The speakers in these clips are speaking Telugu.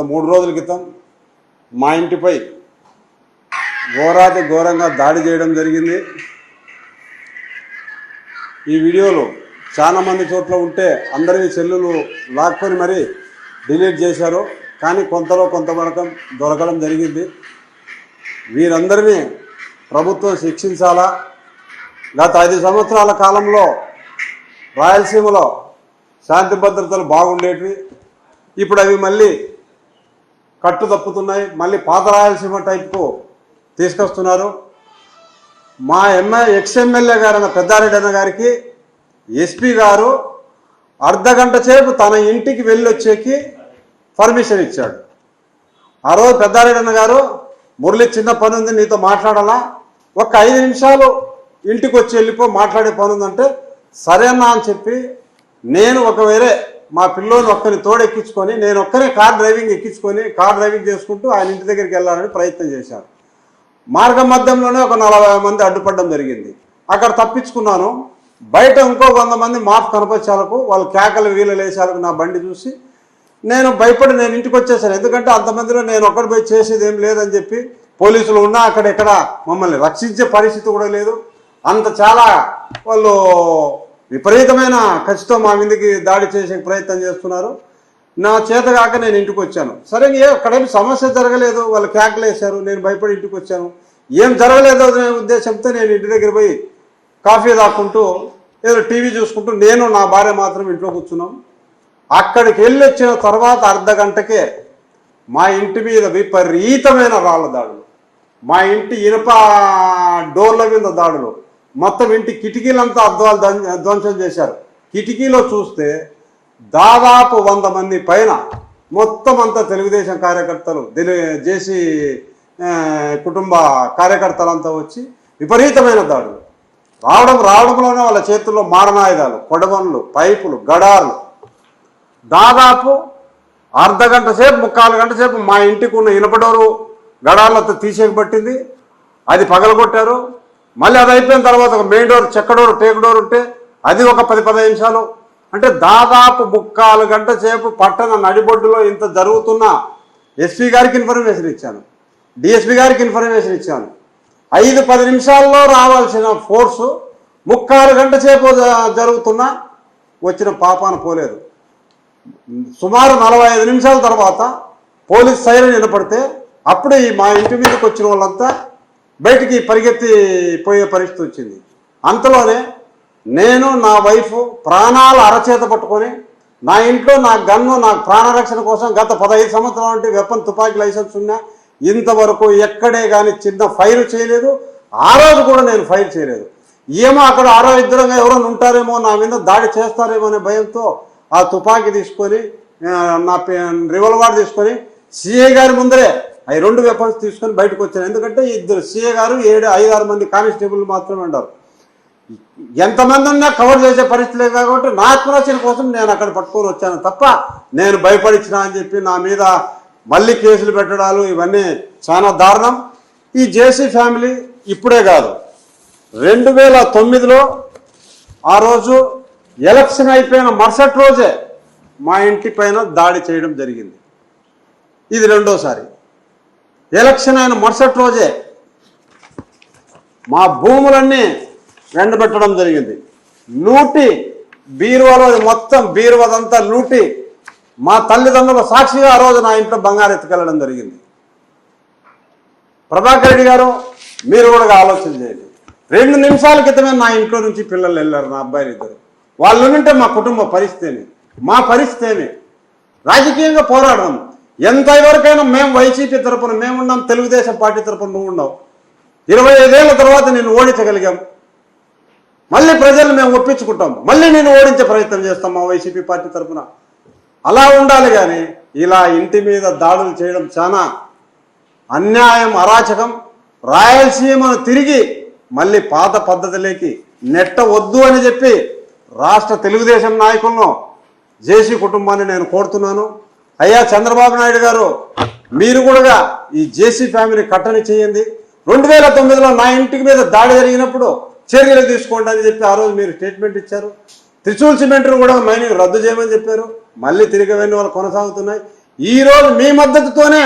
గత 3 రోజుల క్రితం మా ఇంటిపై ఘోరాతి ఘోరంగా దాడి చేయడం జరిగింది. ఈ వీడియోలు చాలా మంది చోట్ల ఉంటే అందరి సెల్లులు లాక్కొని మరీ డిలీట్ చేశారు. కానీ కొంతలో కొంతవరకు దొరకడం జరిగింది. వీరందరినీ ప్రభుత్వం శిక్షించాలా. గత 5 సంవత్సరాల కాలంలో రాయలసీమలో శాంతి భద్రతలు బాగుండేటివి. ఇప్పుడు అవి మళ్ళీ కట్టు తప్పుతున్నాయి. మళ్ళీ పాత రాయలసీమ టైప్కు తీసుకొస్తున్నారు. మా ఎక్స్ఎమ్మెల్యే గారైన పెద్దారెడ్డి అన్న గారికి ఎస్పీ గారు అర్ధగంట సేపు తన ఇంటికి వెళ్ళొచ్చేకి పర్మిషన్ ఇచ్చాడు. ఆ రోజు పెద్దారెడ్డి అన్న గారు, మురళి చిన్న పని ఉంది నీతో మాట్లాడాలా, ఒక 5 నిమిషాలు ఇంటికి వచ్చి వెళ్ళిపో మాట్లాడే పని ఉందంటే సరేనా అని చెప్పి నేను వేరే మా పిల్లోని ఒక్కరిని తోడెక్కించుకొని నేను ఒక్కరే కార్ డ్రైవింగ్ చేసుకుంటూ ఆయన ఇంటి దగ్గరికి వెళ్ళాలని ప్రయత్నం చేశాను. మార్గ మధ్యంలోనే ఒక 40 మంది అడ్డుపడడం జరిగింది. అక్కడ తప్పించుకున్నాను. బయట ఇంకో 100 మంది మాఫ్ కనపచ్చాలకు వాళ్ళు కేకలు వీలలేసాలకు నా బండి చూసి నేను భయపడి నేను ఇంటికి వచ్చేసాను. ఎందుకంటే అంతమందిలో నేను ఒక్కడి పోయి చేసేది ఏం లేదని చెప్పి పోలీసులు ఉన్నా అక్కడెక్కడ మమ్మల్ని రక్షించే పరిస్థితి కూడా లేదు. అంత చాలా వాళ్ళు విపరీతమైన ఖర్చుతో మా మీదకి దాడి చేసే ప్రయత్నం చేస్తున్నారు. నా చేత కాక నేను ఇంటికి వచ్చాను. సరే అక్కడేమి సమస్య జరగలేదు, వాళ్ళు కేకలు వేశారు, నేను భయపడి ఇంటికి వచ్చాను. ఏం జరగలేదు అనే ఉద్దేశంతో నేను ఇంటి దగ్గర పోయి కాఫీ తాక్కుంటూ ఏదో టీవీ చూసుకుంటూ నేను నా భార్య మాత్రం ఇంట్లో కూర్చున్నాం. అక్కడికి వెళ్ళి వచ్చిన తర్వాత అర్ధగంటకే మా ఇంటి మీద విపరీతమైన రాళ్ళ దాడులు, మా ఇంటి ఇనుప డోర్ల మీద దాడులు, మొత్తం ఇంటి కిటికీలంతా అద్దాలు ధ్వంసం చేశారు. కిటికీలో చూస్తే దాదాపు 100 మంది పైన మొత్తం అంతా తెలుగుదేశం కార్యకర్తలు, జేసీ కుటుంబ కార్యకర్తలంతా వచ్చి విపరీతమైన దాడులు రావడంలోనే వాళ్ళ చేతుల్లో మారణాయుధాలు, కొడవన్లు, పైపులు, గడాలు, దాదాపు అర్ధగంట సేపు 3/4 గంట సేపు మా ఇంటికి ఉన్న ఇనపడోరు గడాలతో తీసేయబట్టింది. అది పగలగొట్టారు. మళ్ళీ అది అయిపోయిన తర్వాత ఒక మెయిన్ డోర్, చెక్క డోర్, టేక్ డోర్ ఉంటే అది ఒక 10-15 నిమిషాలు, అంటే దాదాపు 3/4 గంట సేపు పట్టణ నడిబొడ్డులో ఇంత జరుగుతున్న ఎస్పీ గారికి ఇన్ఫర్మేషన్ ఇచ్చాను, డిఎస్పీ గారికి ఇన్ఫర్మేషన్ ఇచ్చాను. 5-10 నిమిషాల్లో రావాల్సిన ఫోర్సు 3/4 గంట సేపు జరుగుతున్నా వచ్చిన పాపాన పోలేదు. సుమారు 45 నిమిషాల తర్వాత పోలీస్ సైరన్ వినపడితే అప్పుడే మా ఇంటి మీదకి వచ్చిన వాళ్ళంతా బయటికి పరిగెత్తి పోయే పరిస్థితి వచ్చింది. అంతలోనే నేను నా వైఫ్ ప్రాణాలు అరచేత పట్టుకొని నా ఇంట్లో నా గన్ను, నా ప్రాణరక్షణ కోసం గత 15 సంవత్సరాల నుండి వెపన్ తుపాకీ లైసెన్స్ ఉన్నా ఇంతవరకు ఎక్కడే కానీ చిన్న ఫైర్ చేయలేదు. ఆ రోజు కూడా నేను ఫైర్ చేయలేదు. ఏమో అక్కడ ఆరో ఇద్దరంగా ఎవరైనా ఉంటారేమో, నా మీద దాడి చేస్తారేమో అనే భయంతో ఆ తుపాకీ తీసుకొని నా రివాల్వర్ తీసుకొని సిఐ గారి ముందరే అవి 2 వెపన్స్ తీసుకొని బయటకు వచ్చాను. ఎందుకంటే ఇద్దరు సిఐ గారు 5-6 మంది కానిస్టేబుల్ మాత్రమే ఉన్నారు. ఎంతమంది ఉన్నా కవర్ చేసే పరిస్థితి లేదు కాబట్టి నా ఆత్మరక్షణ కోసం నేను అక్కడ పట్టుకొని వచ్చాను తప్ప నేను భయపడించిన అని చెప్పి నా మీద మళ్ళీ కేసులు పెట్టడాలు ఇవన్నీ చాలా దారుణం. ఈ జేసీ ఫ్యామిలీ ఇప్పుడే కాదు, 2009లో ఆ రోజు ఎలక్షన్ అయిపోయిన మరుసటి రోజే మా ఇంటి పైన దాడి చేయడం జరిగింది. ఇది రెండోసారి. ఎలక్షన్ అయిన మరుసటి రోజే మా భూములన్నీ ఎండబెట్టడం జరిగింది. లూటి బీరువాలో మొత్తం బీరువాదంతా లూటి మా తల్లిదండ్రుల సాక్షిగా ఆ రోజు నా ఇంట్లో బంగారు ఎత్తుకెళ్ళడం జరిగింది. ప్రభాకర్ రెడ్డి గారు మీరు కూడా ఆలోచన చేయండి. 2 నిమిషాల క్రితమే నా ఇంట్లో నుంచి పిల్లలు వెళ్ళారు, నా అబ్బాయిలు 2. వాళ్ళు ఉంటే మా కుటుంబ పరిస్థితి మా పరిస్థితి రాజకీయంగా పోరాడడం ఎంతవరకైనా మేము వైసీపీ తరపున మేమున్నాం, తెలుగుదేశం పార్టీ తరపున నువ్వు ఉన్నావు. 25 ఏళ్ల తర్వాత నేను ఓడించగలిగాం. మళ్ళీ ప్రజలు మేము ఒప్పించుకుంటాం, మళ్ళీ నేను ఓడించే ప్రయత్నం చేస్తాం మా వైసీపీ పార్టీ తరఫున. అలా ఉండాలి. కానీ ఇలా ఇంటి మీద దాడులు చేయడం చాలా అన్యాయం, అరాచకం. రాయలసీమను తిరిగి మళ్ళీ పాత పద్ధతిలోకి నెట్టవద్దు అని చెప్పి రాష్ట్ర తెలుగుదేశం నాయకులను, జేసీ కుటుంబాన్ని నేను కోరుతున్నాను. అయ్యా చంద్రబాబు నాయుడు గారు, మీరు కూడా ఈ జేసీ ఫ్యామిలీ కట్టని చేయండి. 2009లో నా ఇంటికి మీద దాడి జరిగినప్పుడు చర్యలు తీసుకోండి అని చెప్పి ఆ రోజు మీరు స్టేట్మెంట్ ఇచ్చారు. త్రిశూల్ సిమెంట్ను కూడా మైనింగ్ రద్దు చేయమని చెప్పారు. మళ్ళీ తిరిగి అవన్నీ వాళ్ళు కొనసాగుతున్నాయి. ఈరోజు మీ మద్దతుతోనే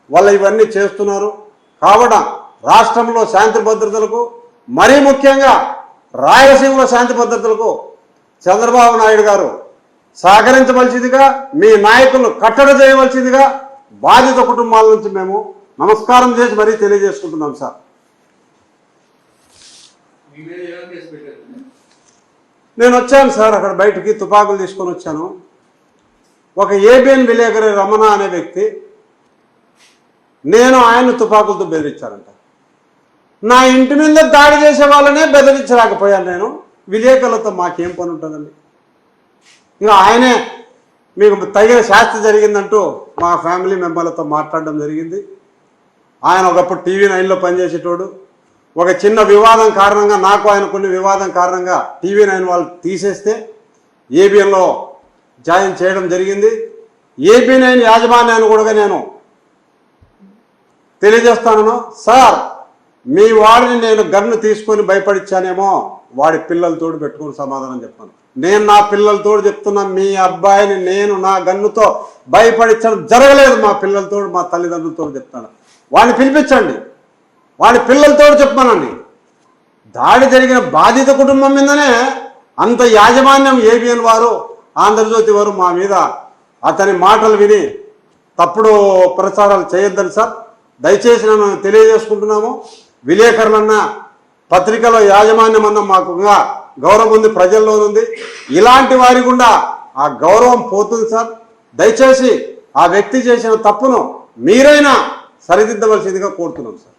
వాళ్ళు ఇవన్నీ చేస్తున్నారు. కావున రాష్ట్రంలో శాంతి భద్రతలకు, మరీ ముఖ్యంగా రాయలసీమలో శాంతి భద్రతలకు చంద్రబాబు నాయుడు గారు సహకరించవలసిందిగా, మీ నాయకులను కట్టడి చేయవలసిందిగా బాధిత కుటుంబాల నుంచి మేము నమస్కారం చేసి మరీ తెలియజేసుకుంటున్నాం సార్. నేను వచ్చాను సార్, అక్కడ బయటికి తుపాకులు తీసుకొని వచ్చాను. ఒక ఏబిఎన్ విలేకరి రమణ అనే వ్యక్తి నేను ఆయన్ని తుపాకులతో బెదిరించారంట. నా ఇంటి మీద దాడి చేసే వాళ్ళనే బెదిరించలేకపోయాను నేను. విలేకరులతో మాకేం పని ఉంటుందండి? ఇంకా ఆయనే మీకు తగిన శాస్తి జరిగిందంటూ మా ఫ్యామిలీ మెంబర్లతో మాట్లాడడం జరిగింది. ఆయన ఒకప్పుడు TV9లో పనిచేసేటోడు. ఒక చిన్న వివాదం కారణంగా, నాకు ఆయన కొన్ని వివాదం కారణంగా TV9 వాళ్ళు తీసేస్తే ఏబిఎన్లో జాయిన్ చేయడం జరిగింది. AB9 యాజమాన్యాన్ని కూడా నేను తెలియజేస్తాను, సార్ మీ వాడిని నేను గన్ను తీసుకొని భయపడిచ్చానేమో, వాడి పిల్లలతోడు పెట్టుకుని సమాధానం చెప్పాను. నేను నా పిల్లలతో చెప్తున్నా, మీ అబ్బాయిని నేను నా గన్నుతో భయపడించడం జరగలేదు. మా పిల్లలతో, మా తల్లిదండ్రులతో చెప్తాను. వాడిని పిలిపించండి, వాడి పిల్లలతో చెప్పానండి. దాడి జరిగిన బాధిత కుటుంబం మీదనే అంత యాజమాన్యం ఏబిఎన్ వారు, ఆంధ్రజ్యోతి వారు మా మీద అతని మాటలు విని తప్పుడు ప్రచారాలు చేయొద్దని సార్ దయచేసి నన్ను తెలియజేసుకుంటున్నాము. విలేకరులన్నా, పత్రికలో యాజమాన్యం అన్న మాకు గౌరవం ఉంది, ప్రజల్లో ఉంది. ఇలాంటి వారి గుండా ఆ గౌరవం పోతుంది సార్. దయచేసి ఆ వ్యక్తి చేసిన తప్పును మీరైనా సరిదిద్దవలసిందిగా కోరుతున్నాం సార్.